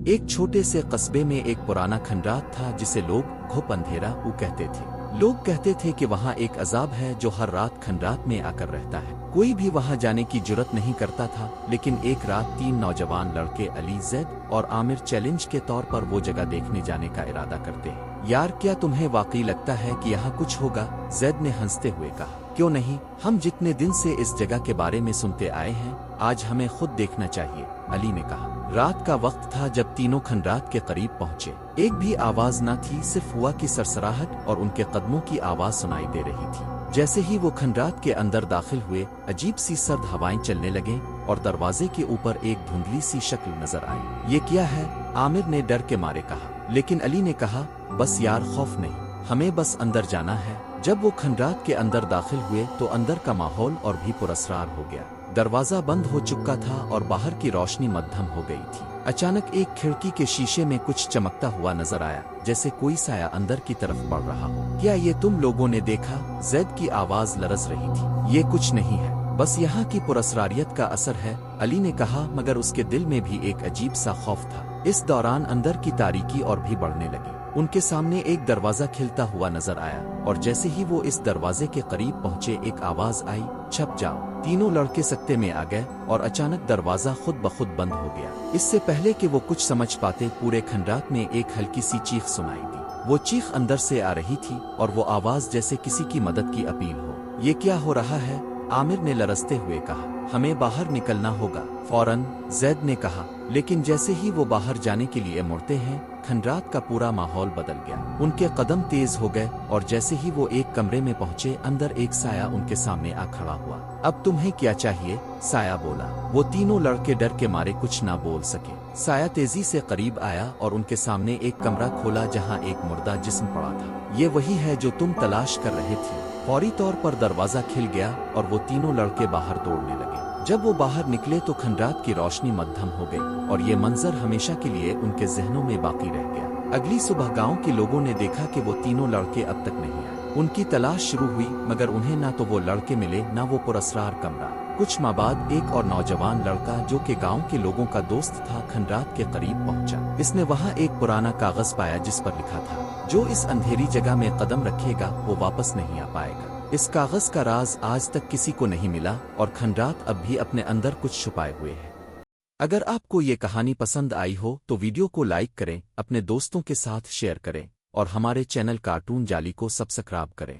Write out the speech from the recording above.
ایک چھوٹے سے قصبے میں ایک پرانا کھنڈرات تھا جسے لوگ گھپ اندھیرا کہتے تھے۔ لوگ کہتے تھے کہ وہاں ایک عذاب ہے جو ہر رات کھنڈرات میں آ کر رہتا ہے۔ کوئی بھی وہاں جانے کی جرت نہیں کرتا تھا، لیکن ایک رات 3 نوجوان لڑکے علی، زید اور عامر چیلنج کے طور پر وہ جگہ دیکھنے جانے کا ارادہ کرتے ہیں۔ یار کیا تمہیں واقعی لگتا ہے کہ یہاں کچھ ہوگا؟ زید نے ہنستے ہوئے کہا۔ کیوں نہیں، ہم جتنے دن سے اس جگہ کے بارے میں سنتے آئے ہیں، آج ہمیں خود دیکھنا چاہیے، علی نے کہا۔ رات کا وقت تھا جب تینوں کھنڈرات کے قریب پہنچے۔ ایک بھی آواز نہ تھی، صرف ہوا کی سرسراہٹ اور ان کے قدموں کی آواز سنائی دے رہی تھی۔ جیسے ہی وہ کھنڈرات کے اندر داخل ہوئے، عجیب سی سرد ہوائیں چلنے لگیں اور دروازے کے اوپر ایک دھندلی سی شکل نظر آئی۔ یہ کیا ہے؟ عامر نے ڈر کے مارے کہا، لیکن علی نے کہا، بس یار خوف نہیں، ہمیں بس اندر جانا ہے۔ جب وہ کھنڈرات کے اندر داخل ہوئے تو اندر کا ماحول اور بھی پراسرار ہو گیا۔ دروازہ بند ہو چکا تھا اور باہر کی روشنی مدھم ہو گئی تھی۔ اچانک ایک کھڑکی کے شیشے میں کچھ چمکتا ہوا نظر آیا، جیسے کوئی سایہ اندر کی طرف بڑھ رہا ہو۔ کیا یہ تم لوگوں نے دیکھا؟ زید کی آواز لرز رہی تھی۔ یہ کچھ نہیں ہے، بس یہاں کی پراسراریت کا اثر ہے، علی نے کہا، مگر اس کے دل میں بھی ایک عجیب سا خوف تھا۔ اس دوران اندر کی تاریکی اور بھی بڑھنے لگی۔ ان کے سامنے ایک دروازہ کھلتا ہوا نظر آیا، اور جیسے ہی وہ اس دروازے کے قریب پہنچے ایک آواز آئی، چھپ جاؤ۔ تینوں لڑکے سکتے میں آ گئے اور اچانک دروازہ خود بخود بند ہو گیا۔ اس سے پہلے کہ وہ کچھ سمجھ پاتے، پورے کھنڈرات میں ایک ہلکی سی چیخ سنائی دی۔ وہ چیخ اندر سے آ رہی تھی اور وہ آواز جیسے کسی کی مدد کی اپیل ہو۔ یہ کیا ہو رہا ہے؟ عامر نے لرزتے ہوئے کہا۔ ہمیں باہر نکلنا ہوگا فوراً، زید نے کہا، لیکن جیسے ہی وہ باہر جانے کے لیے مڑتے ہیں، کھنڈرات کا پورا ماحول بدل گیا۔ ان کے قدم تیز ہو گئے اور جیسے ہی وہ ایک کمرے میں پہنچے، اندر ایک سایہ ان کے سامنے آ کھڑا ہوا۔ اب تمہیں کیا چاہیے؟ سایہ بولا۔ وہ تینوں لڑکے ڈر کے مارے کچھ نہ بول سکے۔ سایہ تیزی سے قریب آیا اور ان کے سامنے ایک کمرہ کھولا جہاں ایک مردہ جسم پڑا تھا۔ یہ وہی ہے جو تم تلاش کر رہے تھے۔ فوری طور پر دروازہ کھل گیا اور وہ تینوں لڑکے باہر دوڑنے لگے۔ جب وہ باہر نکلے تو کھنڈرات کی روشنی مدھم ہو گئی اور یہ منظر ہمیشہ کے لیے ان کے ذہنوں میں باقی رہ گیا۔ اگلی صبح گاؤں کے لوگوں نے دیکھا کہ وہ تینوں لڑکے اب تک نہیں آئے۔ ان کی تلاش شروع ہوئی، مگر انہیں نہ تو وہ لڑکے ملے نہ وہ پراسرار کمرہ۔ کچھ ماہ بعد ایک اور نوجوان لڑکا جو کہ گاؤں کے لوگوں کا دوست تھا، کھنڈرات کے قریب پہنچا۔ اس نے وہاں ایک پرانا کاغذ پایا جس پر لکھا تھا، جو اس اندھیری جگہ میں قدم رکھے گا وہ واپس نہیں آ پائے گا۔ اس کاغذ کا راز آج تک کسی کو نہیں ملا اور کھنڈرات اب بھی اپنے اندر کچھ چھپائے ہوئے ہے۔ اگر آپ کو یہ کہانی پسند آئی ہو تو ویڈیو کو لائک کریں، اپنے دوستوں کے ساتھ شیئر کریں اور ہمارے چینل کارٹون جالی کو سبسکرائب کریں۔